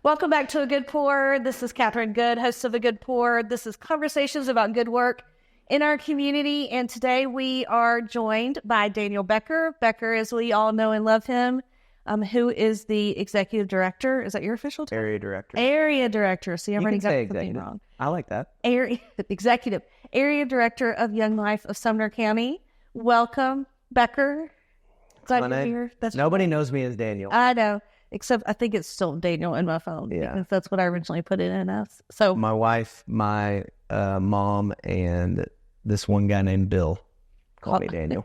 Welcome back to A Good Pour. This is Kathryn Good, host of A Good Pour. This is conversations about good work in our community. And today we are joined by Daniel Becker. Becker, as we all know and love him, who is the executive director. Is that your official title? Area director. Area director. See, I'm already got something executive. wrong. I like that. Executive. Area director of Young Life of Sumner County. Welcome, Becker. Glad you're here. Nobody knows me as Daniel. I know. Except I think it's still Daniel in my phone. Yeah. Because that's what I originally put it in as. So My wife, my mom, and this one guy named Bill call me Daniel.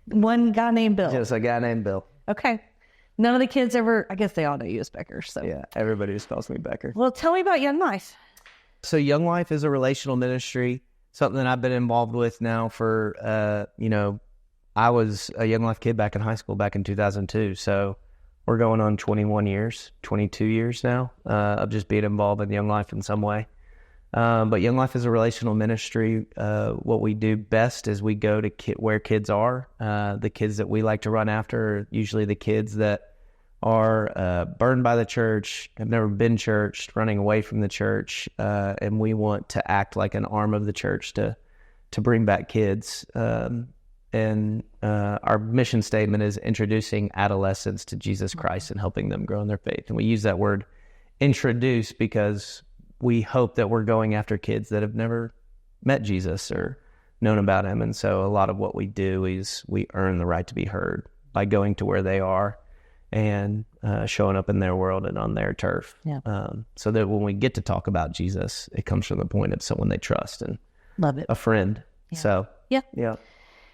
One guy named Bill. Just a guy named Bill. Okay. None of the kids ever, I guess they all know you as Becker. So Yeah, everybody just calls me Becker. Well, tell me about Young Life. So Young Life is a relational ministry, something that I've been involved with now for, I was a Young Life kid back in high school back in 2002. So we're going on 22 years now of just being involved in Young Life in some way. But Young Life is a relational ministry. What we do best is we go to where kids are. The kids that we like to run after are usually the kids that are burned by the church, have never been churched, running away from the church, and we want to act like an arm of the church to bring back kids. And our mission statement is introducing adolescents to Jesus Christ and helping them grow in their faith. And we use that word introduce because we hope that we're going after kids that have never met Jesus or known about him. And so a lot of what we do is we earn the right to be heard by going to where they are and showing up in their world and on their turf. Yeah. So that when we get to talk about Jesus, it comes from the point of someone they trust and Love it. a friend. Yeah. So, Yeah. Yeah.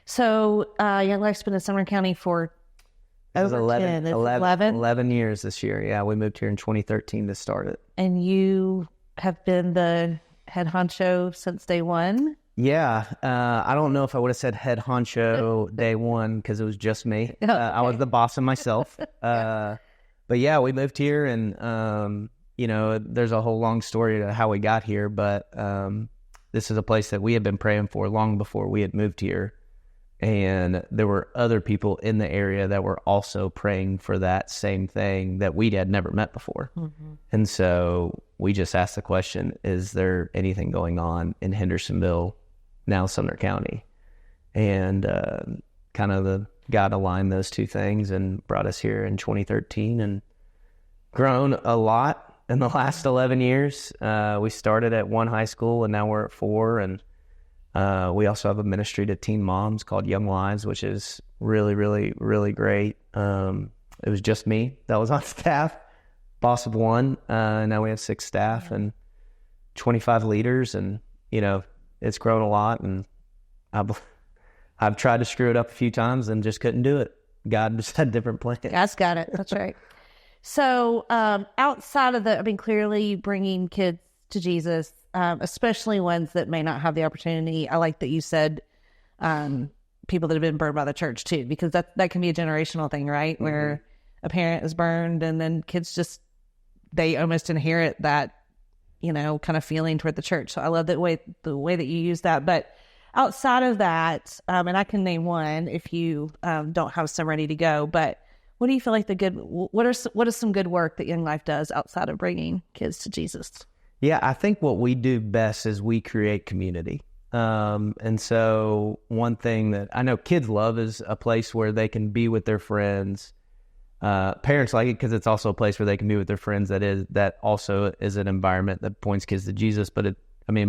So Young Life's been in Sumner County for over 11 years this year. Yeah, we moved here in 2013 to start it. And you have been the head honcho since day one? Yeah, I don't know if I would have said head honcho day one because it was just me. Okay. I was the boss of myself. But yeah, we moved here and, there's a whole long story to how we got here. But this is a place that we had been praying for long before we had moved here. And there were other people in the area that were also praying for that same thing that we had never met before. Mm-hmm. And so we just asked the question, is there anything going on in Hendersonville, now Sumner County? And kind of God aligned those two things and brought us here in 2013 and grown a lot in the last 11 years. We started at one high school and now we're at 4. And we also have a ministry to teen moms called Young Lives, which is really, really, really great. It was just me that was on staff, boss of 1. Now we have 6 staff and 25 leaders, and it's grown a lot. And I've tried to screw it up a few times and just couldn't do it. God just had different plans. God's got it. That's right. So outside of clearly bringing kids to Jesus, especially ones that may not have the opportunity. I like that you said people that have been burned by the church too, because that can be a generational thing, right? Mm-hmm. Where a parent is burned and then kids they almost inherit that, kind of feeling toward the church. So I love the way that you use that. But outside of that, and I can name one if you don't have some ready to go, but what do you feel like what is some good work that Young Life does outside of bringing kids to Jesus? Yeah, I think what we do best is we create community. And so one thing that I know kids love is a place where they can be with their friends. Parents like it because it's also a place where they can be with their friends. That also is an environment that points kids to Jesus. But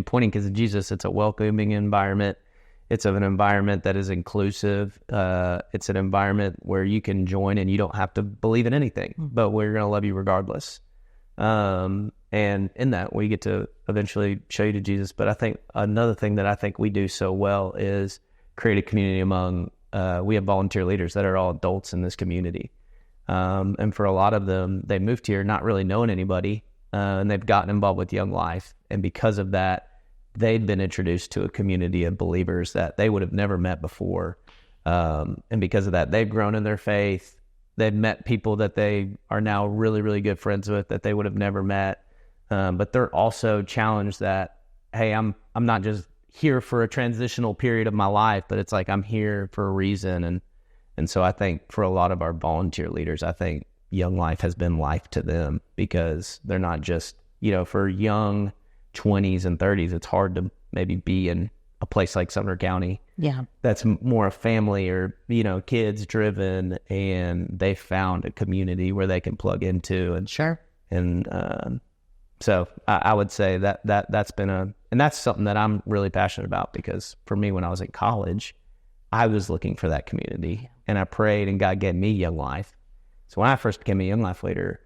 pointing kids to Jesus, it's a welcoming environment. It's an environment that is inclusive. It's an environment where you can join and you don't have to believe in anything, but we're going to love you regardless. And in that, we get to eventually show you to Jesus. But I think another thing that I think we do so well is create a community among, we have volunteer leaders that are all adults in this community. And for a lot of them, they moved here not really knowing anybody, and they've gotten involved with Young Life. And because of that, they've been introduced to a community of believers that they would have never met before. And because of that, they've grown in their faith. They've met people that they are now really, really good friends with that they would have never met. But they're also challenged that, hey, I'm not just here for a transitional period of my life, but it's like I'm here for a reason. And so I think for a lot of our volunteer leaders, I think Young Life has been life to them, because they're not just, for young 20s and 30s, it's hard to maybe be in a place like Sumner County. Yeah. That's more a family or, kids driven, and they found a community where they can plug into. And Sure. And so I would say that's been and that's something that I'm really passionate about, because for me, when I was in college, I was looking for that community, and I prayed, and God gave me Young Life. So when I first became a Young Life leader,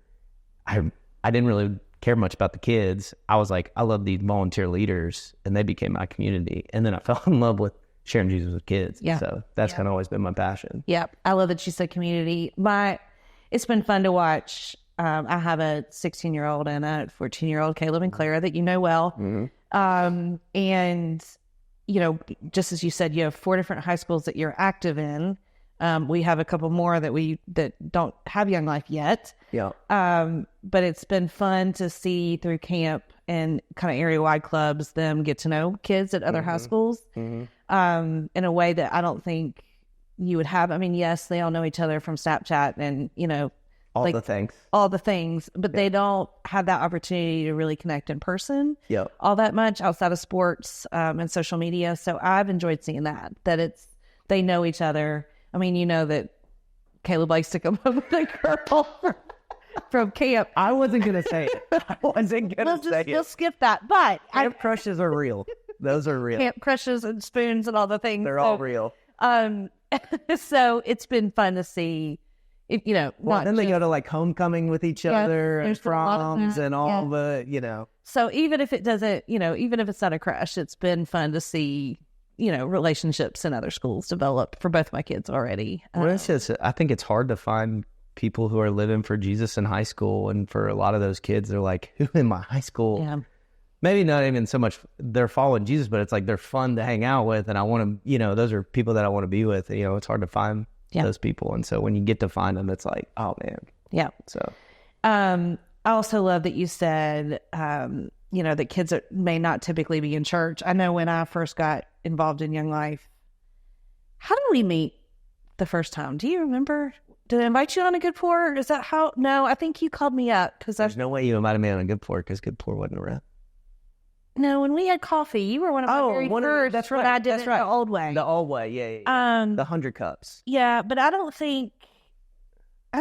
I didn't really care much about the kids. I was like, I love these volunteer leaders, and they became my community. And then I fell in love with sharing Jesus with kids. Yeah. So that's kind of always been my passion. Yeah. I love that you said community. It's been fun to watch. I have a 16-year-old and a 14-year-old, Caleb and Clara, that you know well. Mm-hmm. And, just as you said, you have 4 different high schools that you're active in. We have a couple more that don't have Young Life yet. Yeah. But it's been fun to see through camp and kind of area-wide clubs, them get to know kids at other high schools in a way that I don't think you would have. I mean, yes, they all know each other from Snapchat and, all the things, but they don't have that opportunity to really connect in person all that much outside of sports and social media. So I've enjoyed seeing that they know each other. I mean, that Caleb likes to come up with a girl from camp. I wasn't going to say it. We'll skip that. But camp crushes are real. Those are real. Camp crushes and spoons and all the things. They're all real. So it's been fun to see. Then they go to like homecoming with each other and proms and all the. So even if it doesn't, even if it's not a crush, it's been fun to see, relationships in other schools develop for both my kids already. I think it's hard to find people who are living for Jesus in high school. And for a lot of those kids, they're like, who in my high school? Yeah. Maybe not even so much they're following Jesus, but it's like they're fun to hang out with. And I want to, those are people that I want to be with. It's hard to find those people. And so when you get to find them, it's like, oh man. Yeah. So, I also love that you said, that kids that may not typically be in church. I know when I first got involved in Young Life, how did we meet the first time? Do you remember? Did I invite you on a good pour? Is that how? No, I think you called me up because there's no way you invited me on a good pour because good pour wasn't around. No, when we had coffee, you were one of my very first. That's right. When I did the old way. The old way, yeah. The 100 cups. Yeah, but I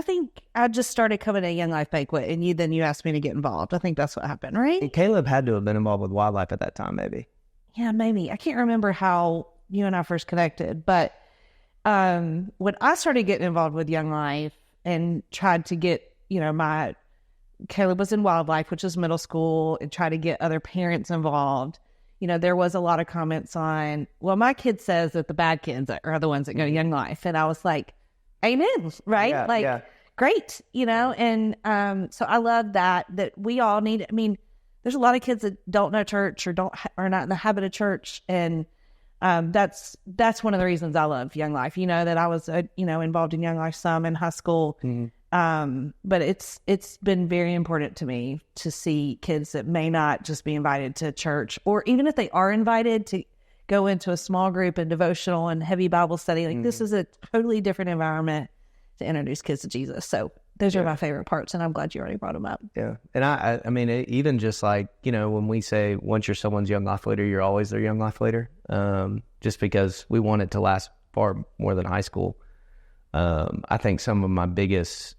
think I just started coming to a Young Life banquet, and you asked me to get involved. I think that's what happened, right? And Caleb had to have been involved with wildlife at that time, maybe. Yeah, maybe. I can't remember how you and I first connected, but when I started getting involved with Young Life and tried to get, Caleb was in wildlife, which is middle school, and try to get other parents involved. There was a lot of comments on, well, my kid says that the bad kids are the ones that go to Young Life. And I was like, amen, right? Yeah. Great, and so I love that we all need, there's a lot of kids that don't know church or are not in the habit of church. And that's one of the reasons I love Young Life. That I was, involved in Young Life some in high school. Mm-hmm. But it's been very important to me to see kids that may not just be invited to church, or even if they are invited to go into a small group and devotional and heavy Bible study. Like this is a totally different environment to introduce kids to Jesus. So those are my favorite parts, and I'm glad you already brought them up. Yeah. And I mean, even just like, when we say once you're someone's Young Life leader, you're always their Young Life leader. Just because we want it to last far more than high school. I think some of my biggest,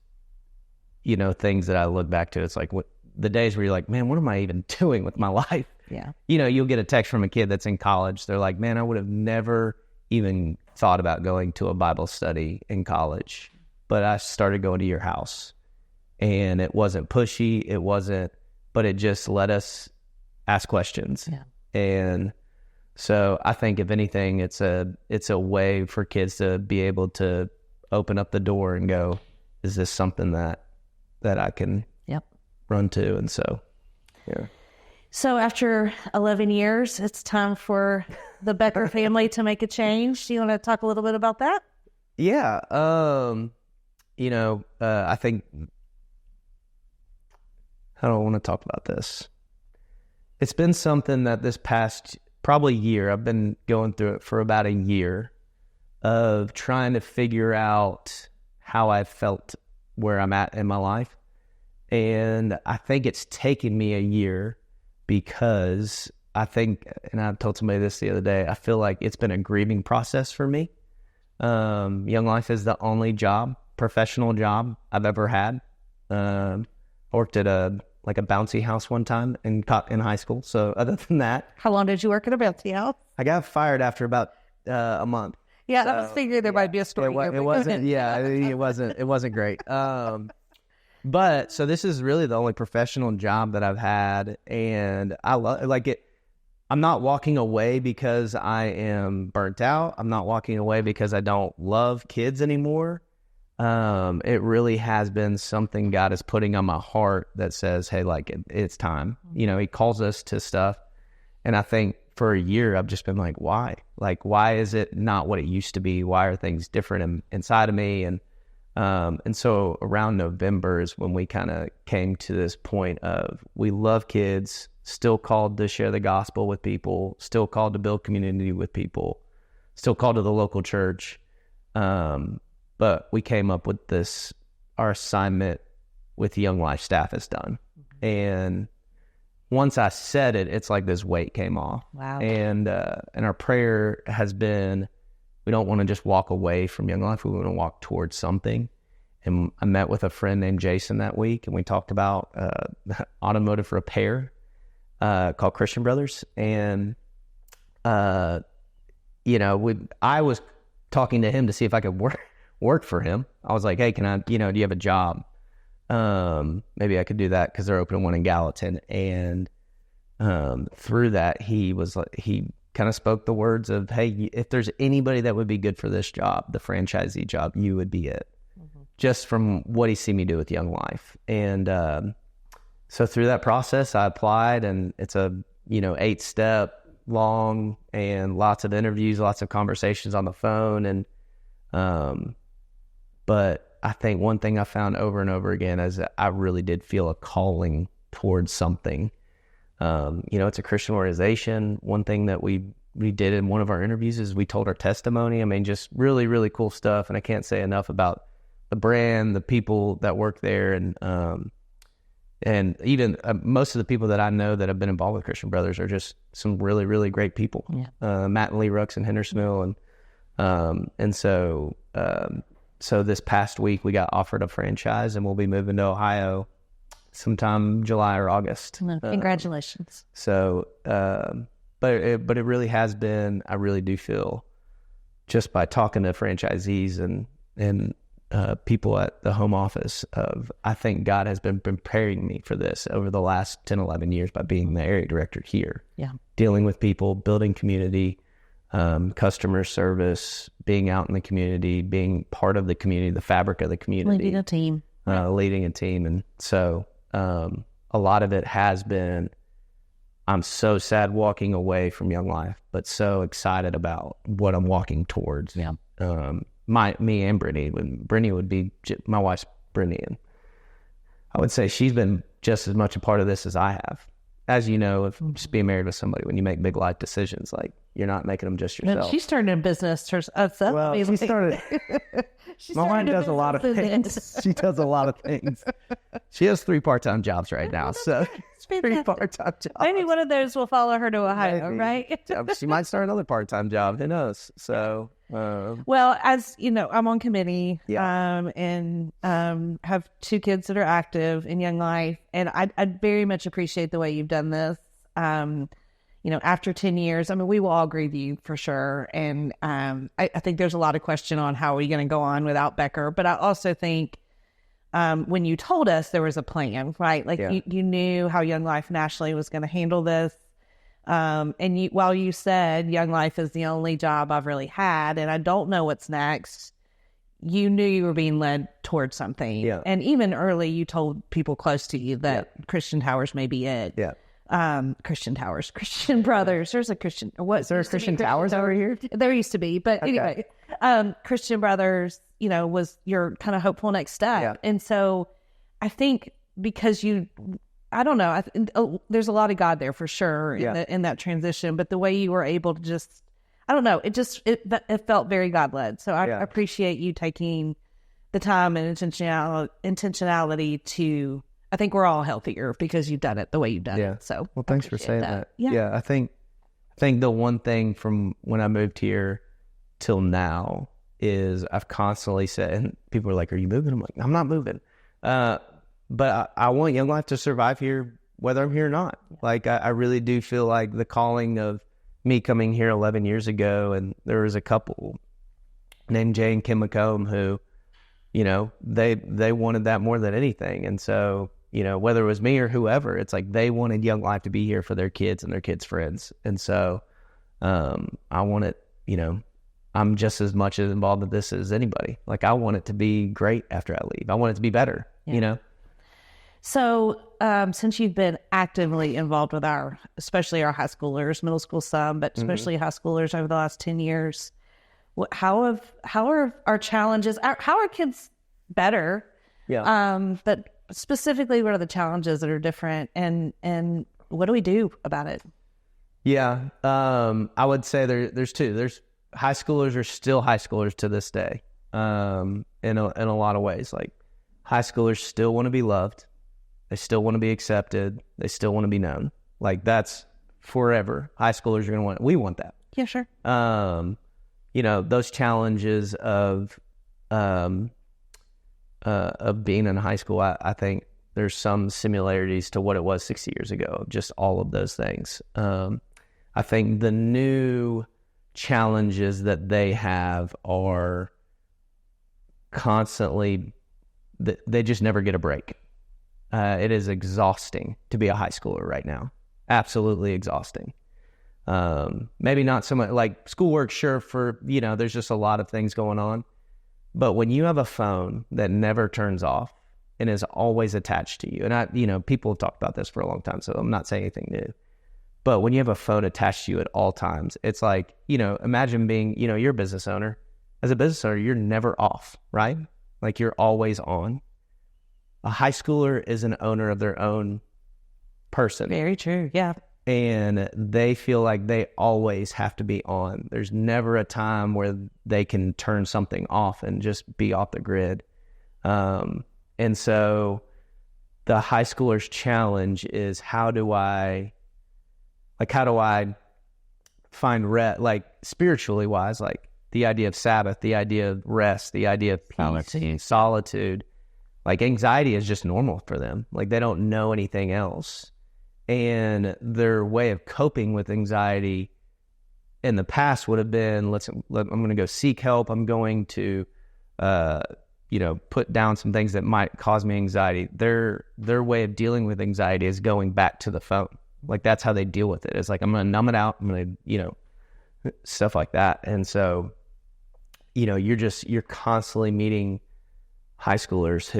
things that I look back to, it's like the days where you're like, man, what am I even doing with my life? Yeah. You'll get a text from a kid that's in college. They're like, man, I would have never even thought about going to a Bible study in college, but I started going to your house, and it wasn't pushy. But it just let us ask questions. Yeah. And so I think if anything, it's a way for kids to be able to open up the door and go, is this something that I can run to? And so, yeah. So after 11 years, it's time for the Becker family to make a change. Do you want to talk a little bit about that? Yeah. I think, how do I want to talk about this? It's been something that this past probably year, I've been going through it for about a year of trying to figure out how I felt where I'm at in my life. And I think it's taken me a year because I think, and I told somebody this the other day, I feel like it's been a grieving process for me. Young Life is the only professional job I've ever had. Worked at a bouncy house one time in high school. So other than that, How long did you work at a bouncy house? I got fired after about a month. Yeah, I was figuring there might be a story. It wasn't. Yeah, it wasn't great. But so this is really the only professional job that I've had, and I love it. I'm not walking away because I am burnt out. I'm not walking away because I don't love kids anymore. It really has been something God is putting on my heart that says, hey, it's time. He calls us to stuff. And I think for a year, I've just been like, why? Why is it not what it used to be? Why are things different inside of me? And so around November is when we kind of came to this point of we love kids, still called to share the gospel with people, still called to build community with people, still called to the local church. But we came up with our assignment with the Young Life staff is done. Mm-hmm. And once I said it, it's like this weight came off. Wow. And our prayer has been, we don't want to just walk away from Young Life. We want to walk towards something. And I met with a friend named Jason that week, and we talked about automotive repair called Christian Brothers. And, I was talking to him to see if I could work for him. I was like, hey, can I, do you have a job? Maybe I could do that because they're opening one in Gallatin. And through that, he kind of spoke the words of, hey, if there's anybody that would be good for this job, the franchisee job, you would be it. Mm-hmm. Just from what he seen me do with Young Life. And so through that process, I applied, and it's a 8-step long and lots of interviews, lots of conversations on the phone. And but I think one thing I found over and over again is that I really did feel a calling towards something. It's a Christian organization. One thing that we did in one of our interviews is we told our testimony. I mean, just really, really cool stuff. And I can't say enough about the brand, the people that work there, and even most of the people that I know that have been involved with Christian Brothers are just some really, really great people. Yeah. Matt and Lee Rooks in Hendersonville, and so this past week we got offered a franchise, and we'll be moving to Ohio sometime July or August. Congratulations. But it really has been, I really do feel, just by talking to franchisees and people at the home office I think God has been preparing me for this over the last 10, 11 years by being the area director here. Yeah. Dealing with people, building community, customer service, being out in the community, being part of the community, the fabric of the community. Leading a team. And so a lot of it has been, I'm so sad walking away from Young Life, but so excited about what I'm walking towards. Yeah. Me and Brittany. Brittany would be my wife's Brittany, and I would say she's been just as much a part of this as I have. As you know, if just being married with somebody, when you make big life decisions, you're not making them just yourself. But she started a business herself. Well, she started. My wife does a lot of things. She does a lot of things. She has 3 part-time jobs right now. So 3 part-time jobs. Maybe one of those will follow her to Ohio, right? She might start another part-time job. Who knows? So, well, as you know, I'm on committee, and have 2 kids that are active in Young Life, and I very much appreciate the way you've done this. After 10 years, I mean, we will all grieve you for sure. And I think there's a lot of question on how are we going to go on without Becker. But I also think when you told us there was a plan, right? You knew how Young Life nationally was going to handle this. And while you said Young Life is the only job I've really had, and I don't know what's next, you knew you were being led towards something. Yeah. And even early, you told people close to you that Christian Towers may be it. Yeah. Christian Brothers. There's a Christian. What? Is there a Christian Towers over here? There used to be, but anyway, Christian Brothers, was your kind of hopeful next step. Yeah. And so I think because I don't know, there's a lot of God there for sure in that transition, but the way you were able to just, I don't know, it felt very God led. So I appreciate you taking the time and intentionality to, I think we're all healthier because you've done it the way you've done it. So, well, thanks for saying that. Yeah. I think the one thing from when I moved here till now is I've constantly said, and people are like, "Are you moving?" I'm like, "I'm not moving." But I want Young Life to survive here, whether I'm here or not. Yeah. Like, I really do feel like the calling of me coming here 11 years ago, and there was a couple named Jay and Kim McComb who, you know, they wanted that more than anything. And so, you know, whether it was me or whoever, it's like they wanted Young Life to be here for their kids and their kids' friends. And so I want it, you know, I'm just as much as involved in this as anybody. Like, I want it to be great after I leave. I want it to be better, you know? So, since you've been actively involved with especially our high schoolers, middle school some, but especially high schoolers over the last 10 years, how are our challenges? How are kids better? Yeah. But specifically, what are the challenges that are different, and what do we do about it? Yeah, I would say there's two. There's high schoolers are still high schoolers to this day, in a lot of ways. Like, high schoolers still want to be loved. They still want to be accepted. They still want to be known. Like, that's forever. High schoolers are going to want, we want that. Yeah, sure. You know, those challenges of being in high school, I think there's some similarities to what it was 60 years ago, just all of those things. I think the new challenges that they have are constantly, they just never get a break. It is exhausting to be a high schooler right now. Absolutely exhausting. Maybe not so much like schoolwork, sure, for, you know, there's just a lot of things going on. But when you have a phone that never turns off and is always attached to you, and you know, people have talked about this for a long time, so I'm not saying anything new. But when you have a phone attached to you at all times, it's like, you know, imagine being, you know, you're a business owner. As a business owner, you're never off, right? Like, you're always on. A high schooler is an owner of their own person. Very true, yeah. And they feel like they always have to be on. There's never a time where they can turn something off and just be off the grid. And so the high schooler's challenge is, how do I find rest, like, spiritually wise, like the idea of Sabbath, the idea of rest, the idea of peace, solitude. Like, anxiety is just normal for them. Like, they don't know anything else. And their way of coping with anxiety in the past would have been, I'm going to go seek help. I'm going to, you know, put down some things that might cause me anxiety. Their way of dealing with anxiety is going back to the phone. Like, that's how they deal with it. It's like, I'm going to numb it out. I'm going to, you know, stuff like that. And so, you know, you're constantly meeting high schoolers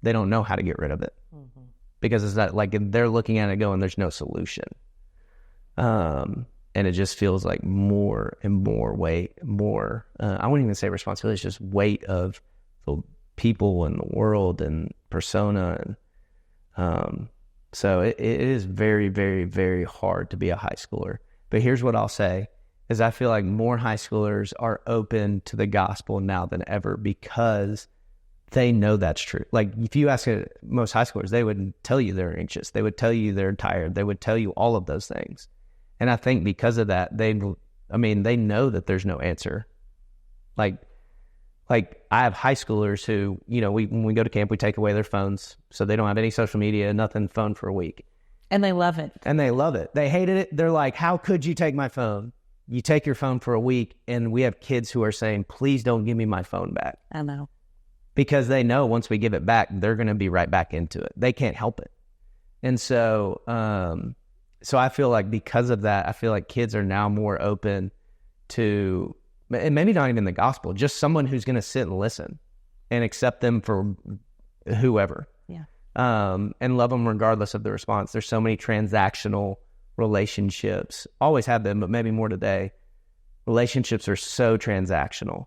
they don't know how to get rid of it, because it's not like they're looking at it going, there's no solution. And it just feels like more and more weight, I wouldn't even say responsibility, it's just weight of the people and the world and persona. And so it is very, very, very hard to be a high schooler. But here's what I'll say, is I feel like more high schoolers are open to the gospel now than ever, because they know that's true. Like, if you ask most high schoolers, they would tell you they're anxious. They would tell you they're tired. They would tell you all of those things. And I think because of that, they know that there's no answer. Like I have high schoolers who, you know, when we go to camp, we take away their phones, so they don't have any social media, nothing, phone for a week. And they love it. They hated it. They're like, how could you take my phone? You take your phone for a week, and we have kids who are saying, please don't give me my phone back. I know. Because they know once we give it back, they're going to be right back into it. They can't help it. And so, so I feel like because of that, I feel like kids are now more open to, and maybe not even the gospel, just someone who's going to sit and listen and accept them for whoever. Yeah. And love them regardless of the response. There's so many transactional relationships, always have been, but maybe more today. Relationships are so transactional.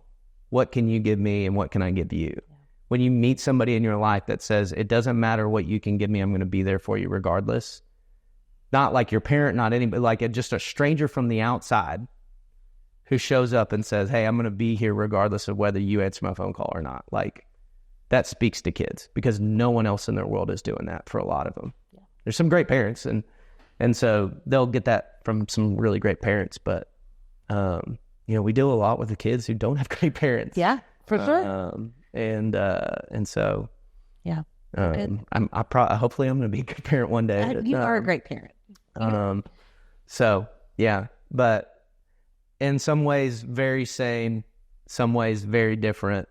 What can you give me and what can I give you? Yeah. When you meet somebody in your life that says, it doesn't matter what you can give me, I'm going to be there for you regardless. Not like your parent, not anybody, like just a stranger from the outside who shows up and says, hey, I'm going to be here regardless of whether you answer my phone call or not. Like, that speaks to kids because no one else in their world is doing that for a lot of them. Yeah. There's some great parents, and so they'll get that from some really great parents. But, we deal a lot with the kids who don't have great parents. Yeah, for sure. And so, yeah, hopefully I'm going to be a good parent one day. You are a great parent. So yeah, but in some ways very same, some ways very different.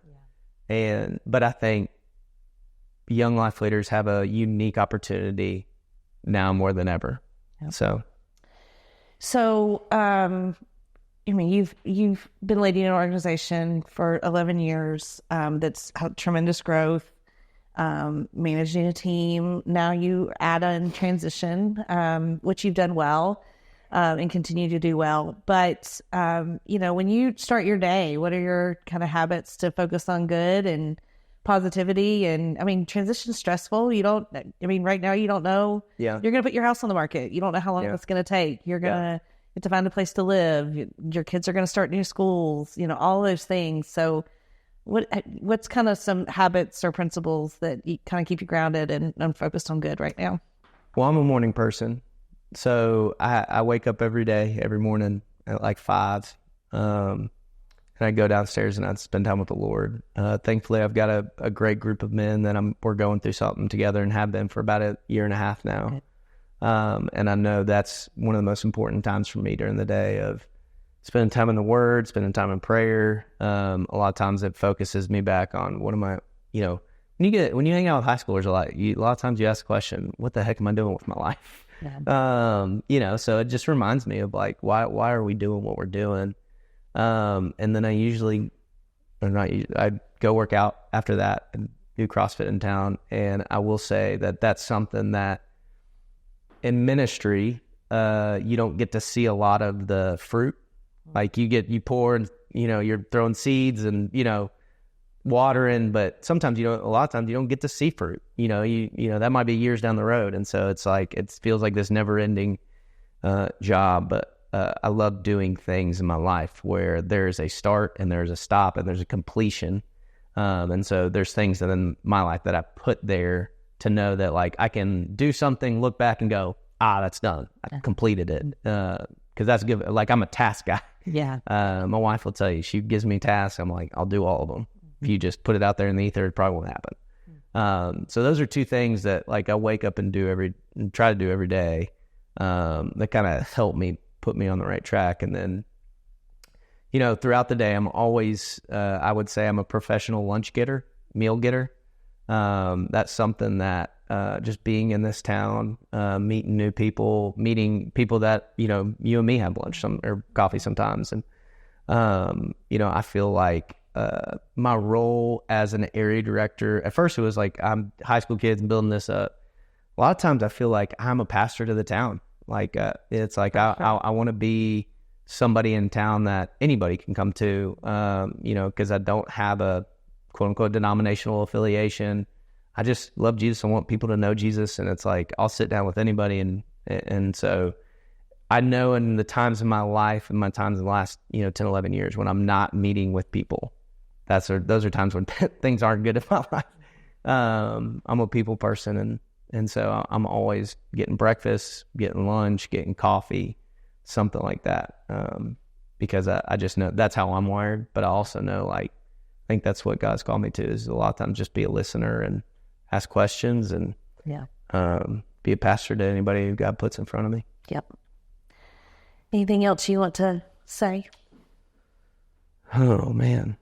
Yeah. But I think young life leaders have a unique opportunity now more than ever. Yep. So, you've been leading an organization for 11 years that's had tremendous growth, managing a team. Now you add in transition, which you've done well and continue to do well. But, when you start your day, what are your kind of habits to focus on good and positivity? And transition's stressful. Right now you don't know. Yeah. You're going to put your house on the market. You don't know how long it's going to take. You're going to have to find a place to live. Your kids are going to start new schools, all those things. So what's kind of some habits or principles that you kind of keep you grounded and focused on good right now? Well, I'm a morning person. So I wake up every day, every morning at like 5. And I go downstairs and I spend time with the Lord. Thankfully, I've got a great group of men that we're going through something together and have been for about a year and a half now. Okay. And I know that's one of the most important times for me during the day of spending time in the Word, spending time in prayer. A lot of times it focuses me back on what am I, when you hang out with high schoolers a lot of times you ask the question, what the heck am I doing with my life? Yeah. So it just reminds me of like, why are we doing what we're doing? And then I go work out after that and do CrossFit in town. And I will say that that's something that in ministry, you don't get to see a lot of the fruit. Like you pour and, you're throwing seeds and, watering, but sometimes a lot of times you don't get to see fruit. That might be years down the road. And so it's like, it feels like this never ending job. But I love doing things in my life where there's a start and there's a stop and there's a completion. And so there's things in my life that I put there to know that like I can do something, look back and go, that's done. I completed it. Cause that's good. Like I'm a task guy. Yeah. My wife will tell you, she gives me tasks. I'm like, I'll do all of them. If you just put it out there in the ether, it probably won't happen. So those are two things that like I wake up and try to do every day. That kind of help me put me on the right track. And then, throughout the day, I'm always, I would say I'm a professional meal getter. That's something that, just being in this town, meeting new people, meeting people that, you and me have lunch or coffee sometimes. And, I feel like, my role as an area director, at first it was like, I'm high school kids and building this up. A lot of times I feel like I'm a pastor to the town. Like, it's like, I want to be somebody in town that anybody can come to, cause I don't have a quote unquote denominational affiliation. I just love Jesus. I want people to know Jesus. And it's like, I'll sit down with anybody. And so I know in the times in my life and my times in the last, 10, 11 years, when I'm not meeting with people, those are times when things aren't good in my life. I'm a people person. And so I'm always getting breakfast, getting lunch, getting coffee, something like that. Because I just know that's how I'm wired. But I also know, like, I think that's what God's called me to, is a lot of times just be a listener and ask questions and be a pastor to anybody who God puts in front of me. Yep. Anything else you want to say? Oh, man.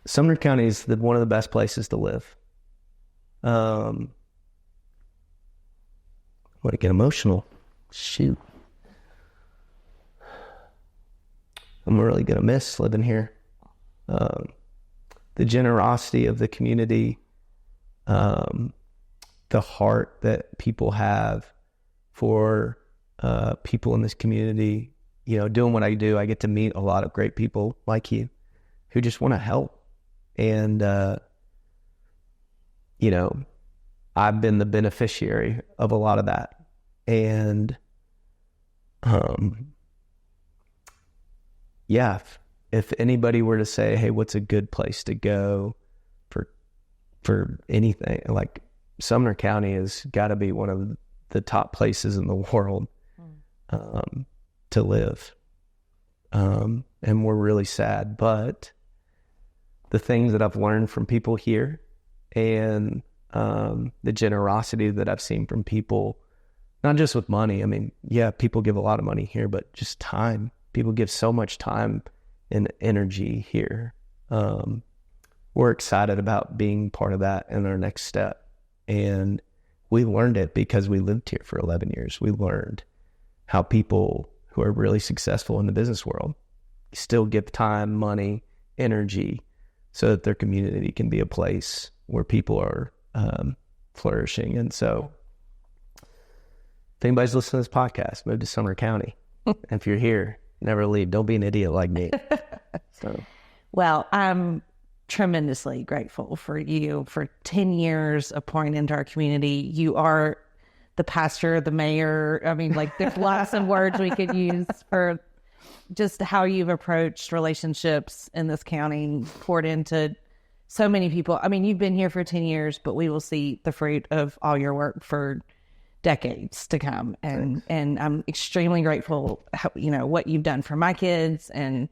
Sumner County is one of the best places to live. I want to get emotional. Shoot. I'm really going to miss living here. The generosity of the community, the heart that people have for people in this community. Doing what I do, I get to meet a lot of great people like you who just want to help. And, I've been the beneficiary of a lot of that. And Yeah, if anybody were to say, hey, what's a good place to go for anything, like Sumner County has got to be one of the top places in the world to live. And we're really sad, but the things that I've learned from people here and the generosity that I've seen from people, not just with money. I mean, yeah, people give a lot of money here, but just time. People give so much time and energy here. We're excited about being part of that in our next step. And we learned it because we lived here for 11 years. We learned how people who are really successful in the business world still give time, money, energy so that their community can be a place where people are flourishing. And so if anybody's listening to this podcast, move to Sumner County. And if you're here, never leave. Don't be an idiot like me. Well, I'm tremendously grateful for you for 10 years of pouring into our community. You are the pastor, the mayor. I mean, like, there's lots of words we could use for just how you've approached relationships in this county, poured into so many people. I mean, you've been here for 10 years, but we will see the fruit of all your work for decades to come. And I'm extremely grateful, what you've done for my kids, and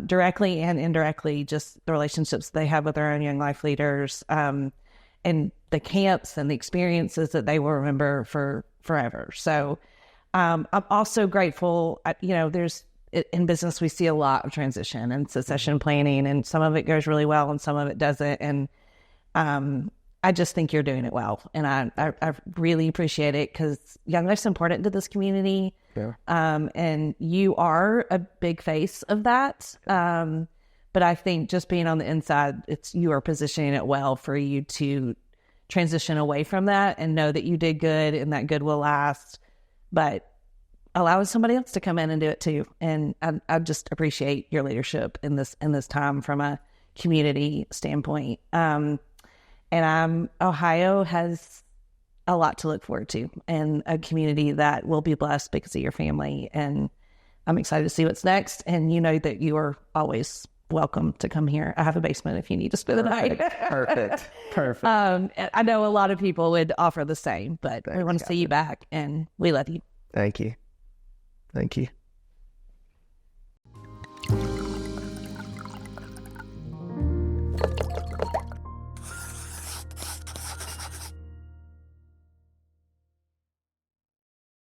directly and indirectly, just the relationships they have with their own young life leaders, and the camps and the experiences that they will remember for forever. So I'm also grateful, there's, in business, we see a lot of transition and succession planning, and some of it goes really well and some of it doesn't. And I just think you're doing it well. And I really appreciate it, because young life's important to this community. Yeah. And you are a big face of that. But I think just being on the inside, you are positioning it well for you to transition away from that and know that you did good and that good will last, but allowing somebody else to come in and do it too. And I just appreciate your leadership in this time from a community standpoint. And Ohio has a lot to look forward to, and a community that will be blessed because of your family. And I'm excited to see what's next. And you know that you are always welcome to come here. I have a basement if you need to spend the night. Perfect. I know a lot of people would offer the same, but we want to see you back, and we love you. Thank you.